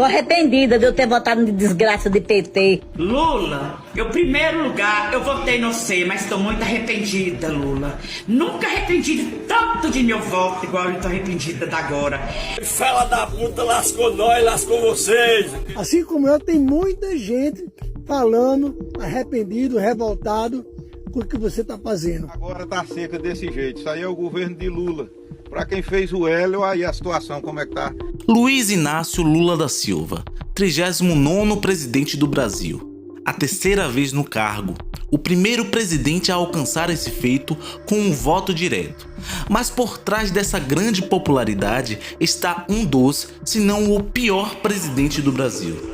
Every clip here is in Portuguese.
Tô arrependida de eu ter votado de desgraça de PT. Lula, em primeiro lugar, eu votei no você, mas estou muito arrependida, Lula. Nunca arrependi tanto de meu voto igual eu tô arrependida da agora. Fela da puta lascou nós, lascou vocês. Assim como eu, tem muita gente falando, arrependido, revoltado com o que você está fazendo. Agora tá seca desse jeito, isso aí é o governo de Lula. Para quem fez o Hélio, aí a situação como é que tá? Luiz Inácio Lula da Silva, 39º presidente do Brasil. A terceira vez no cargo, o primeiro presidente a alcançar esse feito com um voto direto. Mas por trás dessa grande popularidade está um dos, se não o pior presidente do Brasil.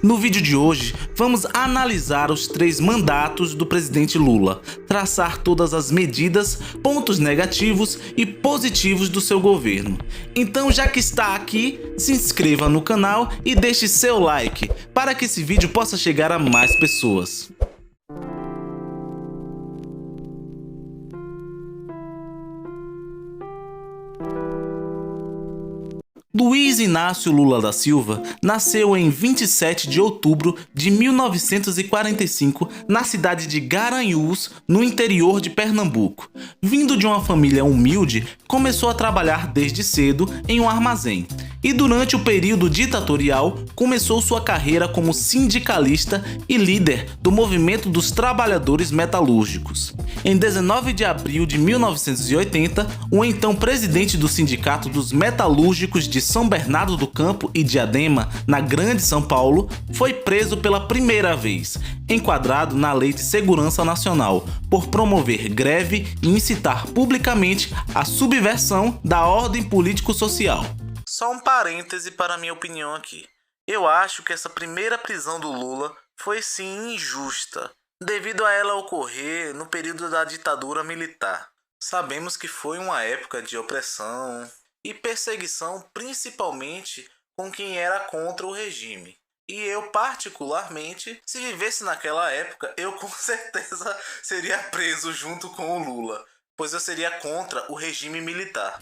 No vídeo de hoje, vamos analisar os 3 mandatos do presidente Lula, traçar todas as medidas, pontos negativos e positivos do seu governo. Então, já que está aqui, se inscreva no canal e deixe seu like, para que esse vídeo possa chegar a mais pessoas. Luiz Inácio Lula da Silva nasceu em 27 de outubro de 1945 na cidade de Garanhuns, no interior de Pernambuco. Vindo de uma família humilde, começou a trabalhar desde cedo em um armazém e durante o período ditatorial começou sua carreira como sindicalista e líder do movimento dos trabalhadores metalúrgicos. Em 19 de abril de 1980, o então presidente do Sindicato dos Metalúrgicos de São Bernardo do Campo e Diadema, na Grande São Paulo, foi preso pela primeira vez, enquadrado na Lei de Segurança Nacional, por promover greve e incitar publicamente a subversão da ordem político-social. Só um parêntese para minha opinião aqui. Eu acho que essa primeira prisão do Lula foi sim injusta, devido a ela ocorrer no período da ditadura militar. Sabemos que foi uma época de opressão e perseguição, principalmente com quem era contra o regime. E eu, particularmente, se vivesse naquela época, eu com certeza seria preso junto com o Lula, pois eu seria contra o regime militar.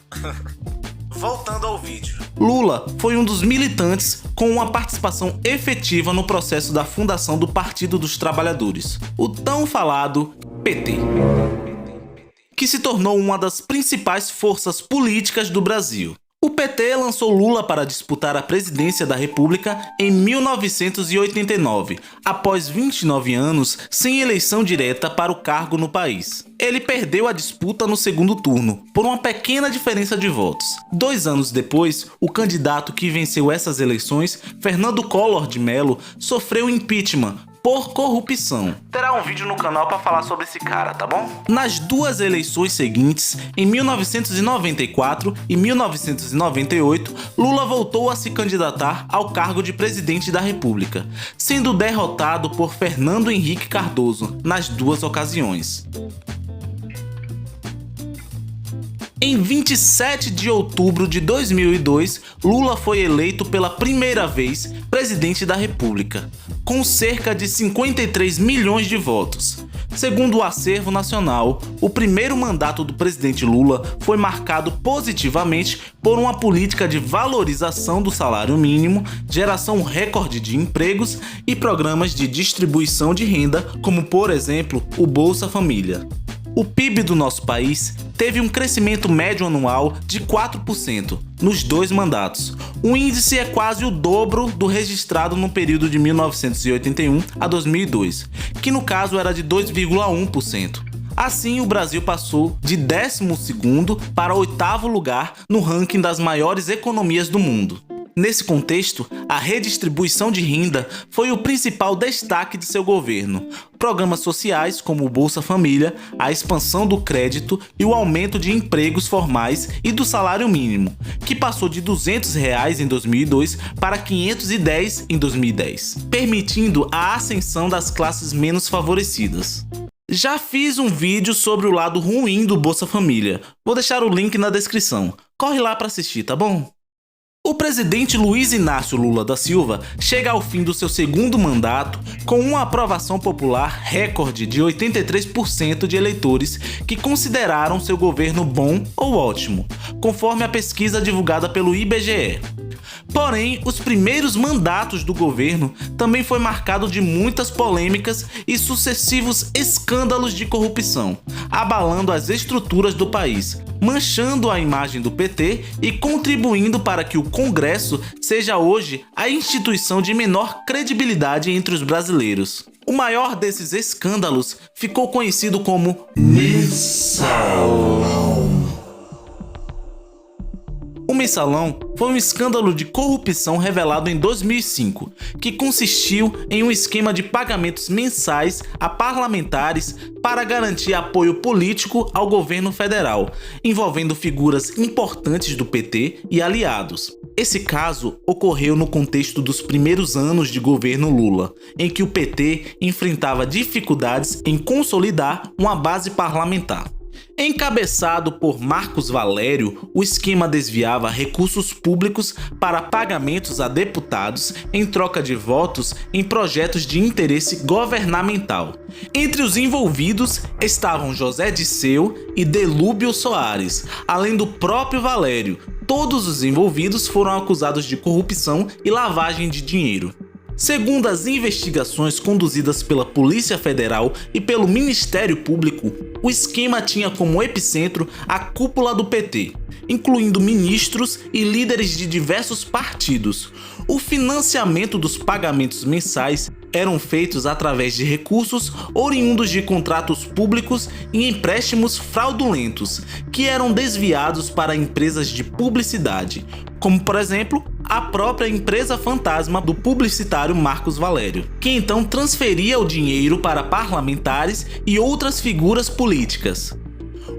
Voltando ao vídeo. Lula foi um dos militantes com uma participação efetiva no processo da fundação do Partido dos Trabalhadores, o tão falado PT, que se tornou uma das principais forças políticas do Brasil. O PT lançou Lula para disputar a presidência da República em 1989, após 29 anos sem eleição direta para o cargo no país. Ele perdeu a disputa no segundo turno, por uma pequena diferença de votos. 2 anos depois, o candidato que venceu essas eleições, Fernando Collor de Mello, sofreu impeachment por corrupção. Terá um vídeo no canal para falar sobre esse cara, tá bom? Nas 2 eleições seguintes, em 1994 e 1998, Lula voltou a se candidatar ao cargo de presidente da República, sendo derrotado por Fernando Henrique Cardoso nas 2 ocasiões. Em 27 de outubro de 2002, Lula foi eleito pela primeira vez presidente da República, com cerca de 53 milhões de votos. Segundo o Acervo Nacional, o primeiro mandato do presidente Lula foi marcado positivamente por uma política de valorização do salário mínimo, geração recorde de empregos e programas de distribuição de renda, como por exemplo o Bolsa Família. O PIB do nosso país teve um crescimento médio anual de 4% nos 2 mandatos. O índice é quase o dobro do registrado no período de 1981 a 2002, que no caso era de 2,1%. Assim, o Brasil passou de 12º para 8º lugar no ranking das maiores economias do mundo. Nesse contexto, a redistribuição de renda foi o principal destaque de seu governo. Programas sociais como o Bolsa Família, a expansão do crédito e o aumento de empregos formais e do salário mínimo, que passou de R$ 200 em 2002 para 510 em 2010, permitindo a ascensão das classes menos favorecidas. Já fiz um vídeo sobre o lado ruim do Bolsa Família, vou deixar o link na descrição. Corre lá para assistir, tá bom? O presidente Luiz Inácio Lula da Silva chega ao fim do seu segundo mandato com uma aprovação popular recorde de 83% de eleitores que consideraram seu governo bom ou ótimo, conforme a pesquisa divulgada pelo IBGE. Porém, os primeiros mandatos do governo também foi marcado de muitas polêmicas e sucessivos escândalos de corrupção, abalando as estruturas do país, manchando a imagem do PT e contribuindo para que o Congresso seja hoje a instituição de menor credibilidade entre os brasileiros. O maior desses escândalos ficou conhecido como Mensalão. O Mensalão foi um escândalo de corrupção revelado em 2005, que consistiu em um esquema de pagamentos mensais a parlamentares para garantir apoio político ao governo federal, envolvendo figuras importantes do PT e aliados. Esse caso ocorreu no contexto dos primeiros anos de governo Lula, em que o PT enfrentava dificuldades em consolidar uma base parlamentar. Encabeçado por Marcos Valério, o esquema desviava recursos públicos para pagamentos a deputados em troca de votos em projetos de interesse governamental. Entre os envolvidos estavam José Disseu e Delúbio Soares, além do próprio Valério. Todos os envolvidos foram acusados de corrupção e lavagem de dinheiro. Segundo as investigações conduzidas pela Polícia Federal e pelo Ministério Público, o esquema tinha como epicentro a cúpula do PT, incluindo ministros e líderes de diversos partidos. O financiamento dos pagamentos mensais eram feitos através de recursos oriundos de contratos públicos e empréstimos fraudulentos, que eram desviados para empresas de publicidade, como por exemplo a própria empresa fantasma do publicitário Marcos Valério, que então transferia o dinheiro para parlamentares e outras figuras políticas.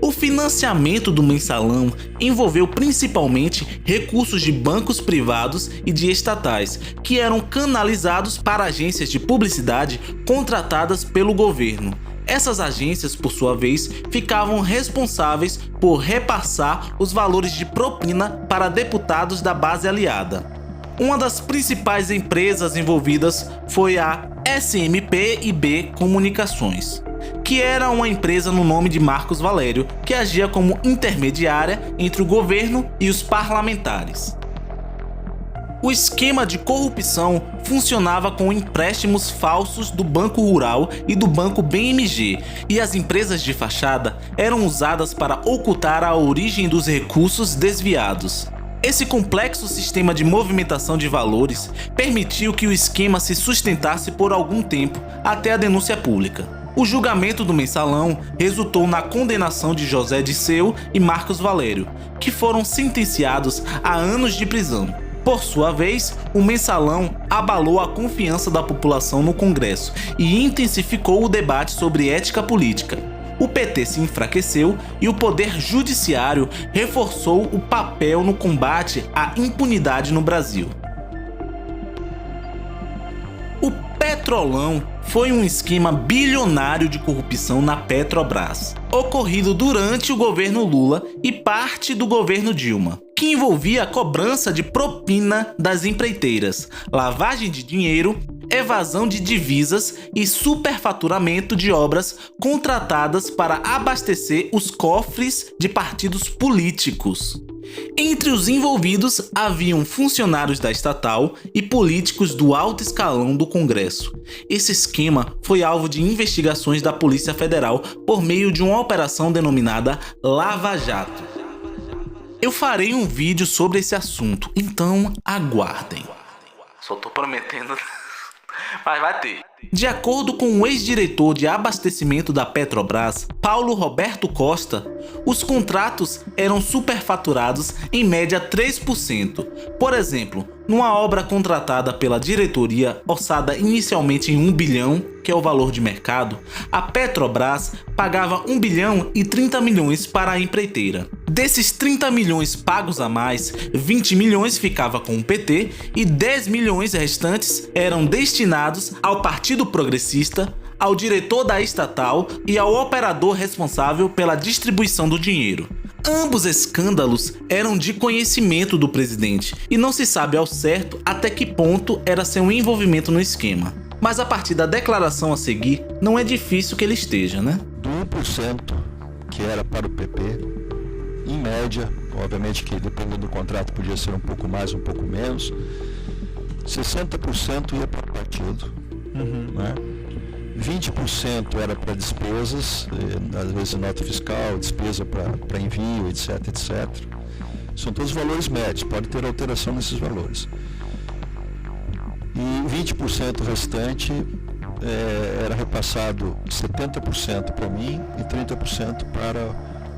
O financiamento do Mensalão envolveu principalmente recursos de bancos privados e de estatais, que eram canalizados para agências de publicidade contratadas pelo governo. Essas agências, por sua vez, ficavam responsáveis por repassar os valores de propina para deputados da base aliada. Uma das principais empresas envolvidas foi a SMP&B Comunicações, que era uma empresa no nome de Marcos Valério, que agia como intermediária entre o governo e os parlamentares. O esquema de corrupção funcionava com empréstimos falsos do Banco Rural e do Banco BMG, e as empresas de fachada eram usadas para ocultar a origem dos recursos desviados. Esse complexo sistema de movimentação de valores permitiu que o esquema se sustentasse por algum tempo até a denúncia pública. O julgamento do Mensalão resultou na condenação de José Disseu e Marcos Valério, que foram sentenciados a anos de prisão. Por sua vez, o Mensalão abalou a confiança da população no Congresso e intensificou o debate sobre ética política. O PT se enfraqueceu e o poder judiciário reforçou o papel no combate à impunidade no Brasil. O Petrolão foi um esquema bilionário de corrupção na Petrobras, ocorrido durante o governo Lula e parte do governo Dilma, que envolvia a cobrança de propina das empreiteiras, lavagem de dinheiro, evasão de divisas e superfaturamento de obras contratadas para abastecer os cofres de partidos políticos. Entre os envolvidos haviam funcionários da estatal e políticos do alto escalão do Congresso. Esse esquema foi alvo de investigações da Polícia Federal por meio de uma operação denominada Lava Jato. Eu farei um vídeo sobre esse assunto, então aguardem. Só tô prometendo, mas vai ter. De acordo com o ex-diretor de abastecimento da Petrobras, Paulo Roberto Costa, os contratos eram superfaturados em média 3%. Por exemplo, numa obra contratada pela diretoria, orçada inicialmente em 1 bilhão, que é o valor de mercado, a Petrobras pagava 1 bilhão e 30 milhões para a empreiteira. Desses 30 milhões pagos a mais, 20 milhões ficava com o PT e 10 milhões restantes eram destinados ao Partido Progressista, ao diretor da estatal e ao operador responsável pela distribuição do dinheiro. Ambos escândalos eram de conhecimento do presidente e não se sabe ao certo até que ponto era seu envolvimento no esquema. Mas a partir da declaração a seguir, não é difícil que ele esteja, né? Do 1% que era para o PP, em média, obviamente que dependendo do contrato podia ser um pouco mais, um pouco menos, 60% ia para o partido, né? 20% era para despesas, às vezes nota fiscal, despesa para envio, etc, etc. São todos valores médios, pode ter alteração nesses valores. E 20% restante era repassado 70% para mim e 30% para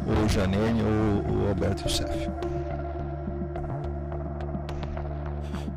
o Janene ou o Alberto Youssef.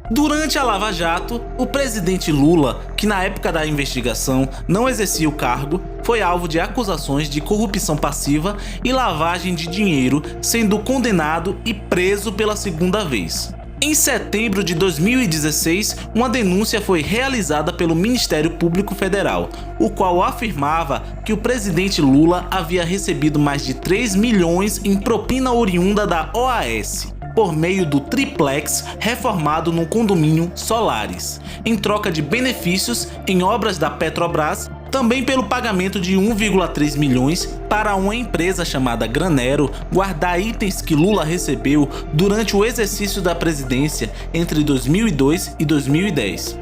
Durante a Lava Jato, o presidente Lula, que na época da investigação não exercia o cargo, foi alvo de acusações de corrupção passiva e lavagem de dinheiro, sendo condenado e preso pela segunda vez. Em setembro de 2016, uma denúncia foi realizada pelo Ministério Público Federal, o qual afirmava que o presidente Lula havia recebido mais de 3 milhões em propina oriunda da OAS, por meio do triplex reformado no condomínio Solares, em troca de benefícios em obras da Petrobras, também pelo pagamento de 1,3 milhões para uma empresa chamada Granero guardar itens que Lula recebeu durante o exercício da presidência entre 2002 e 2010.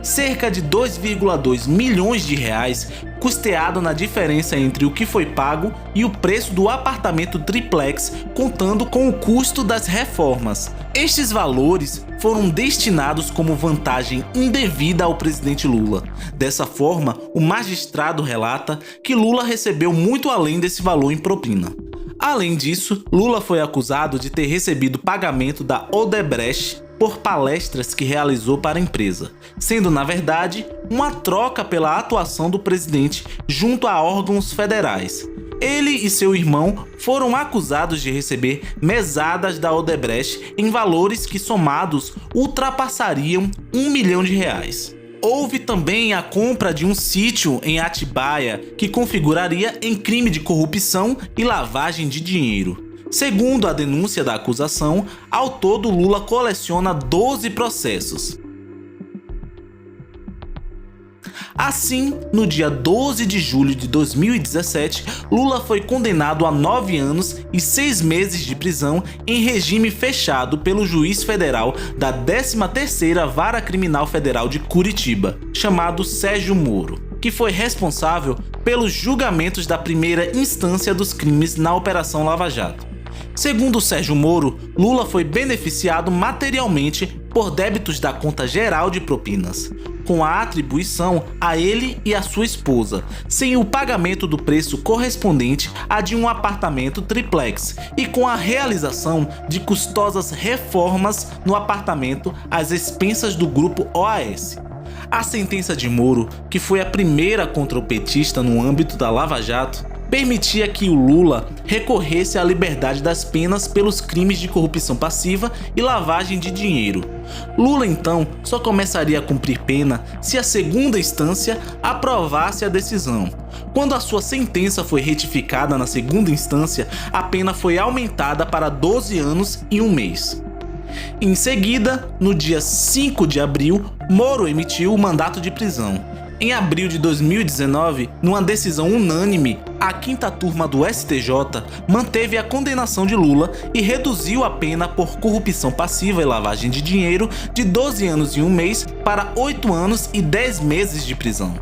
Cerca de 2,2 milhões de reais custeado na diferença entre o que foi pago e o preço do apartamento triplex, contando com o custo das reformas. Estes valores foram destinados como vantagem indevida ao presidente Lula. Dessa forma, o magistrado relata que Lula recebeu muito além desse valor em propina. Além disso, Lula foi acusado de ter recebido pagamento da Odebrecht por palestras que realizou para a empresa, sendo na verdade uma troca pela atuação do presidente junto a órgãos federais. Ele e seu irmão foram acusados de receber mesadas da Odebrecht em valores que somados ultrapassariam 1 milhão de reais. Houve também a compra de um sítio em Atibaia, que configuraria em crime de corrupção e lavagem de dinheiro. Segundo a denúncia da acusação, ao todo Lula coleciona 12 processos. Assim, no dia 12 de julho de 2017, Lula foi condenado a 9 anos e 6 meses de prisão em regime fechado pelo juiz federal da 13ª Vara Criminal Federal de Curitiba, chamado Sérgio Moro, que foi responsável pelos julgamentos da primeira instância dos crimes na Operação Lava Jato. Segundo Sérgio Moro, Lula foi beneficiado materialmente por débitos da conta geral de propinas, com a atribuição a ele e a sua esposa, sem o pagamento do preço correspondente a de um apartamento triplex e com a realização de custosas reformas no apartamento às expensas do grupo OAS. A sentença de Moro, que foi a primeira contra o petista no âmbito da Lava Jato, permitia que o Lula recorresse à liberdade das penas pelos crimes de corrupção passiva e lavagem de dinheiro. Lula então só começaria a cumprir pena se a segunda instância aprovasse a decisão. Quando a sua sentença foi retificada na segunda instância, a pena foi aumentada para 12 anos e 1 mês. Em seguida, no dia 5 de abril, Moro emitiu o mandato de prisão. Em abril de 2019, numa decisão unânime, a 5ª turma do STJ manteve a condenação de Lula e reduziu a pena por corrupção passiva e lavagem de dinheiro de 12 anos e 1 mês para 8 anos e 10 meses de prisão.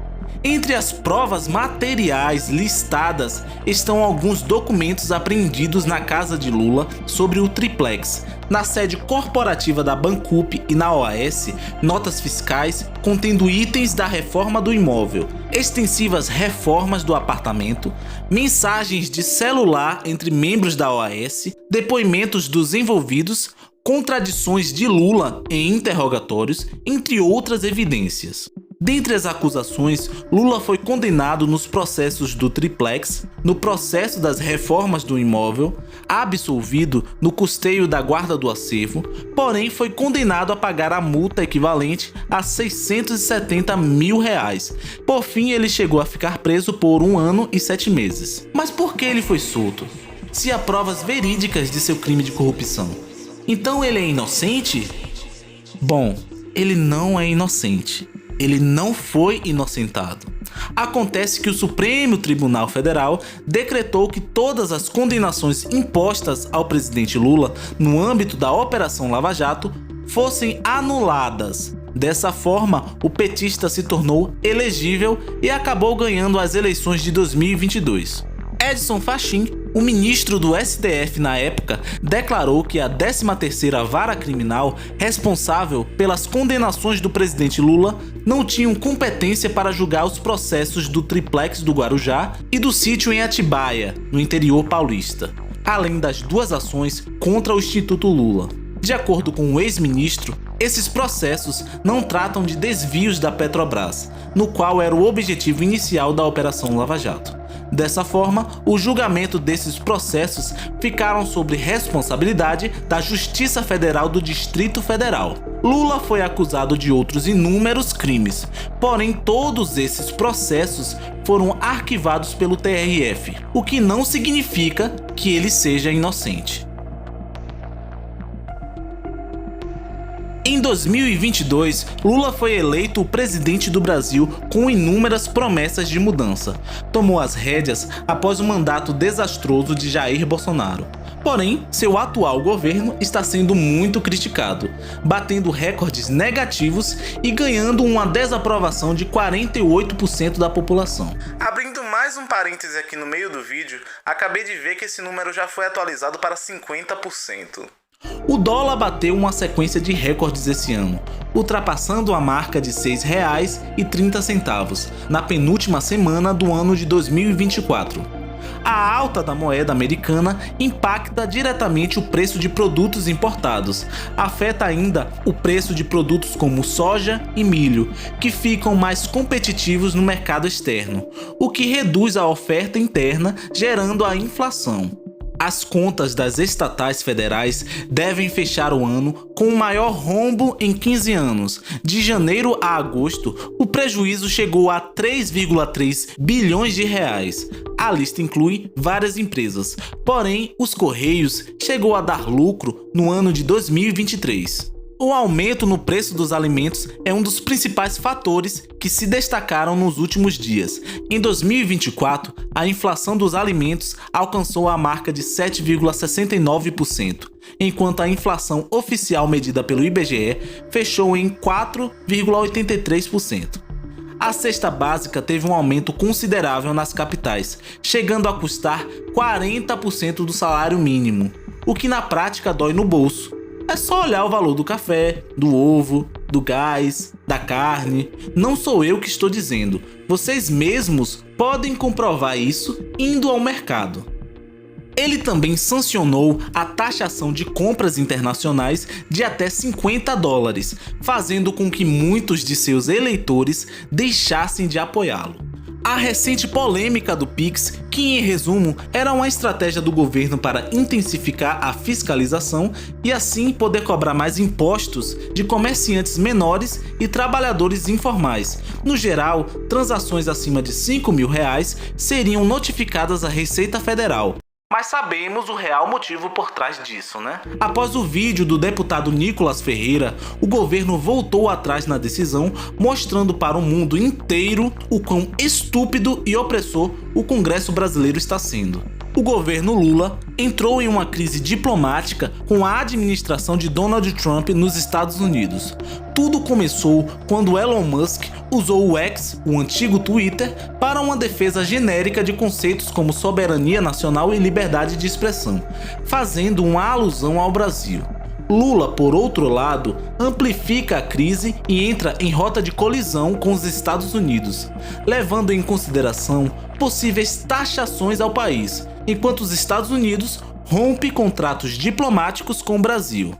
Entre as provas materiais listadas estão alguns documentos apreendidos na casa de Lula sobre o triplex, na sede corporativa da Bancup e na OAS, notas fiscais contendo itens da reforma do imóvel, extensivas reformas do apartamento, mensagens de celular entre membros da OAS, depoimentos dos envolvidos, contradições de Lula em interrogatórios, entre outras evidências. Dentre as acusações, Lula foi condenado nos processos do triplex, no processo das reformas do imóvel, absolvido no custeio da guarda do acervo, porém foi condenado a pagar a multa equivalente a R$ 670 mil. Por fim, ele chegou a ficar preso por 1 ano e 7 meses. Mas por que ele foi solto? se há provas verídicas de seu crime de corrupção. Então ele é inocente? Bom, ele não é inocente. Ele não foi inocentado. Acontece que o Supremo Tribunal Federal decretou que todas as condenações impostas ao presidente Lula no âmbito da Operação Lava Jato fossem anuladas. Dessa forma, o petista se tornou elegível e acabou ganhando as eleições de 2022. Edson Fachin, o ministro do STF na época, declarou que a 13ª Vara Criminal responsável pelas condenações do presidente Lula não tinham competência para julgar os processos do triplex do Guarujá e do sítio em Atibaia, no interior paulista, além das 2 ações contra o Instituto Lula. De acordo com o ex-ministro, esses processos não tratam de desvios da Petrobras, no qual era o objetivo inicial da Operação Lava Jato. Dessa forma, o julgamento desses processos ficaram sob responsabilidade da Justiça Federal do Distrito Federal. Lula foi acusado de outros inúmeros crimes, porém todos esses processos foram arquivados pelo TRF, o que não significa que ele seja inocente. Em 2022, Lula foi eleito o presidente do Brasil com inúmeras promessas de mudança. Tomou as rédeas após o mandato desastroso de Jair Bolsonaro. Porém, seu atual governo está sendo muito criticado, batendo recordes negativos e ganhando uma desaprovação de 48% da população. Abrindo mais um parêntese aqui no meio do vídeo, acabei de ver que esse número já foi atualizado para 50%. O dólar bateu uma sequência de recordes esse ano, ultrapassando a marca de R$ 6,30 na penúltima semana do ano de 2024. A alta da moeda americana impacta diretamente o preço de produtos importados, afeta ainda o preço de produtos como soja e milho, que ficam mais competitivos no mercado externo, o que reduz a oferta interna, gerando a inflação. As contas das estatais federais devem fechar o ano com o maior rombo em 15 anos. De janeiro a agosto, o prejuízo chegou a 3,3 bilhões de reais. A lista inclui várias empresas, porém, os Correios chegou a dar lucro no ano de 2023. O aumento no preço dos alimentos é um dos principais fatores que se destacaram nos últimos dias. Em 2024, a inflação dos alimentos alcançou a marca de 7,69%, enquanto a inflação oficial medida pelo IBGE fechou em 4,83%. A cesta básica teve um aumento considerável nas capitais, chegando a custar 40% do salário mínimo, o que na prática dói no bolso. É só olhar o valor do café, do ovo, do gás, da carne. Não sou eu que estou dizendo. Vocês mesmos podem comprovar isso indo ao mercado. Ele também sancionou a taxação de compras internacionais de até $50, fazendo com que muitos de seus eleitores deixassem de apoiá-lo. A recente polêmica do Pix, que em resumo era uma estratégia do governo para intensificar a fiscalização e assim poder cobrar mais impostos de comerciantes menores e trabalhadores informais. No geral, transações acima de R$5.000 seriam notificadas à Receita Federal. Mas sabemos o real motivo por trás disso, né? Após o vídeo do deputado Nicolas Ferreira, o governo voltou atrás na decisão, mostrando para o mundo inteiro o quão estúpido e opressor o Congresso brasileiro está sendo. O governo Lula entrou em uma crise diplomática com a administração de Donald Trump nos Estados Unidos. Tudo começou quando Elon Musk usou o X, o antigo Twitter, para uma defesa genérica de conceitos como soberania nacional e liberdade de expressão, fazendo uma alusão ao Brasil. Lula, por outro lado, amplifica a crise e entra em rota de colisão com os Estados Unidos, levando em consideração possíveis taxações ao país, enquanto os Estados Unidos rompe contratos diplomáticos com o Brasil.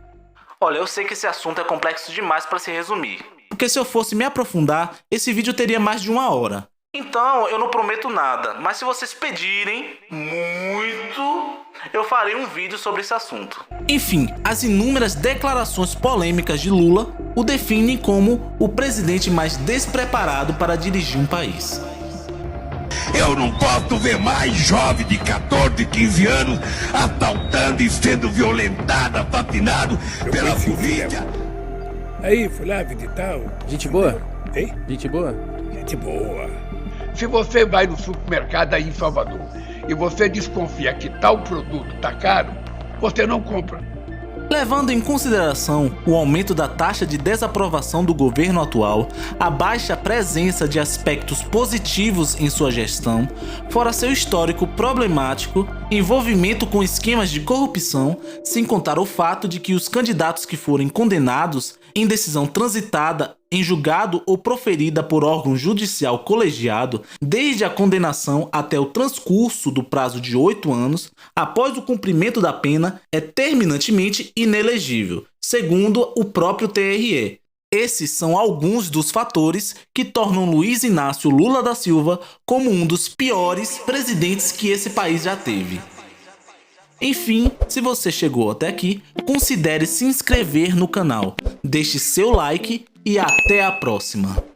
Olha, eu sei que esse assunto é complexo demais para se resumir, porque se eu fosse me aprofundar, esse vídeo teria mais de 1 hora. Então, eu não prometo nada, mas se vocês pedirem muito, eu farei um vídeo sobre esse assunto. Enfim, as inúmeras declarações polêmicas de Lula o definem como o presidente mais despreparado para dirigir um país. Eu não posso ver mais jovem de 14, 15 anos assaltando e sendo violentado, assassinado pela polícia. Aí, fui lá visitar o... Gente boa? Hein? Gente boa? Gente boa. Se você vai no supermercado aí em Salvador e você desconfia que tal produto tá caro, você não compra. Levando em consideração o aumento da taxa de desaprovação do governo atual, a baixa presença de aspectos positivos em sua gestão, fora seu histórico problemático, envolvimento com esquemas de corrupção, sem contar o fato de que os candidatos que forem condenados em decisão transitada em julgado ou proferida por órgão judicial colegiado, desde a condenação até o transcurso do prazo de 8 anos, após o cumprimento da pena, é terminantemente inelegível, segundo o próprio TRE. Esses são alguns dos fatores que tornam Luiz Inácio Lula da Silva como um dos piores presidentes que esse país já teve. Enfim, se você chegou até aqui, considere se inscrever no canal, deixe seu like e até a próxima.